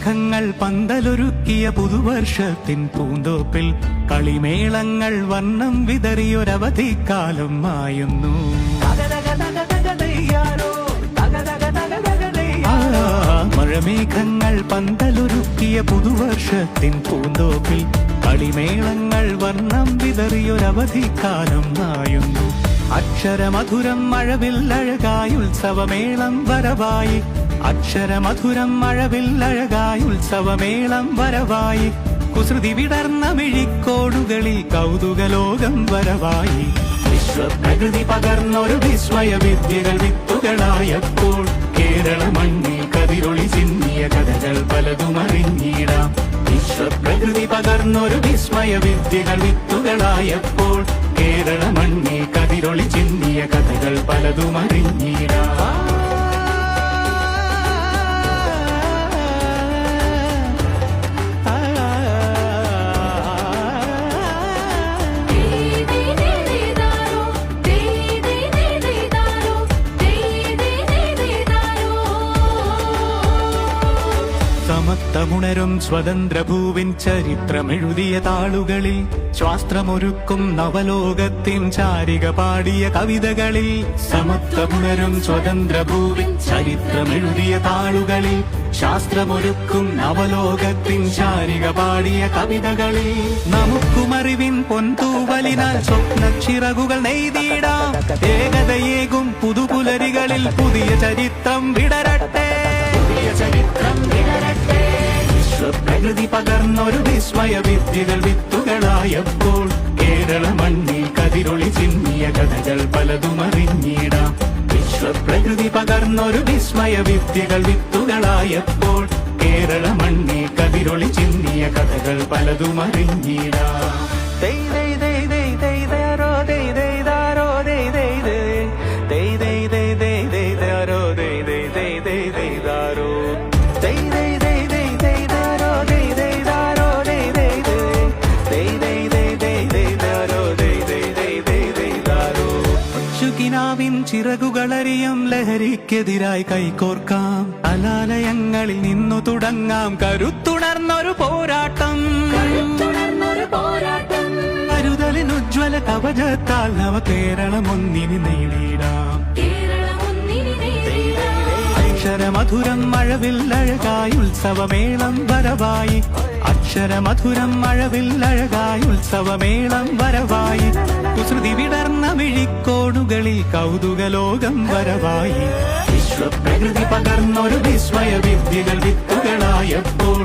മഴമേഘങ്ങൾ പന്തലൊരുക്കിയ പുതുവർഷത്തിൻ പൂന്തോപ്പിൽ കളിമേളങ്ങൾ വർണ്ണം വിതറിയൊരവധിക്കാലം മായുന്നു. മഴമേഘങ്ങൾ പന്തലൊരുക്കിയ പുതുവർഷത്തിൻ പൂന്തോപ്പിൽ കളിമേളങ്ങൾ വർണ്ണം വിതറിയൊരവധിക്കാലം മായുന്നു. അക്ഷരമധുരം മഴവില്ലഴകായി ഉത്സവമേളം വരവായി. അക്ഷരമധുരം മഴവില്ലഴകായി ഉത്സവമേളം വരവായി. കുസൃതി വിടർന്ന മിഴിക്കോടുകളിൽ കൗതുകലോകം വരവായി. വിശ്വപ്രകൃതി പകർന്നൊരു വിസ്മയ വിദ്യകൾ വിത്തുകളായപ്പോൾ കേരള മണ്ണിൽ കതിരൊളി ചിന്നിയ കഥകൾ പലതും അറിഞ്ഞിടാം. വിശ്വപ്രകൃതി പകർന്നൊരു വിസ്മയ വിദ്യകൾ വിത്തുകളായപ്പോൾ കേരള മണ്ണിൽ കതിരൊളി ചിന്നിയ കഥകൾ പലതും അറിഞ്ഞിടാം. സമത്വമുണരും സ്വതന്ത്രഭൂവിൻ ചരിത്രമെഴുതിയ താളുകളിൽ ശാസ്ത്രമൊരുക്കും നവലോകത്തിൻ ചാരിക പാടിയ കവിതകളിൽ. സമത്വമുണരും സ്വതന്ത്രഭൂവിൻ ചരിത്രമെഴുതിയ താളുകളിൽ ശാസ്ത്രമൊരുക്കും നവലോകത്തിൻ ചാരിക പാടിയ കവിതകളിൽ. നമുക്കുമറിവിൻ പൊൻതൂവലിനാൽ സ്വപ്നച്ചിറകുകൾ നെയ്തിടാം. ഏകതയേകും പുതുപുലരികളിൽ പുതിയ ചരിത്രം വിടരട്ടെ. വിശ്വപ്രകൃതി പകർന്നൊരു വിസ്മയ വിദ്യകൾ വിത്തുകളായപ്പോൾ കേരള മണ്ണിൽ കതിരൊളി ചിന്നിയ കഥകൾ പലതും അറിഞ്ഞിടാം. വിശ്വപ്രകൃതി പകർന്നൊരു വിസ്മയ വിദ്യകൾ വിത്തുകളായപ്പോൾ കേരള മണ്ണിൽ കതിരൊളി ചിന്നിയ കഥകൾ പലതും അറിഞ്ഞിടാം. ചിറകുകളറിയും ലഹരിക്കെതിരായി കൈകോർക്കാം. കലാലയങ്ങളിൽ നിന്നു തുടങ്ങാം കരുത്തുണർന്നൊരു പോരാട്ടം. കരുതലിനുജ്വല കവചത്താൽ നവ കേരളം ഒന്നിനി നേടിയിടാം. അക്ഷരമധുരം മഴവില്ലഴകായി ഉത്സവമേളം വരവായി. അക്ഷരമധുരം മഴവില്ലഴകായി ഉത്സവമേളം വരവായി. കുസൃതി വിടർന്ന മിഴിക്കോടുകളിൽ കൗതുകലോകം വരവായി. വിശ്വപ്രകൃതി പകർന്നൊരു വിസ്മയ വിദ്യകൾ വിത്തുകളായപ്പോൾ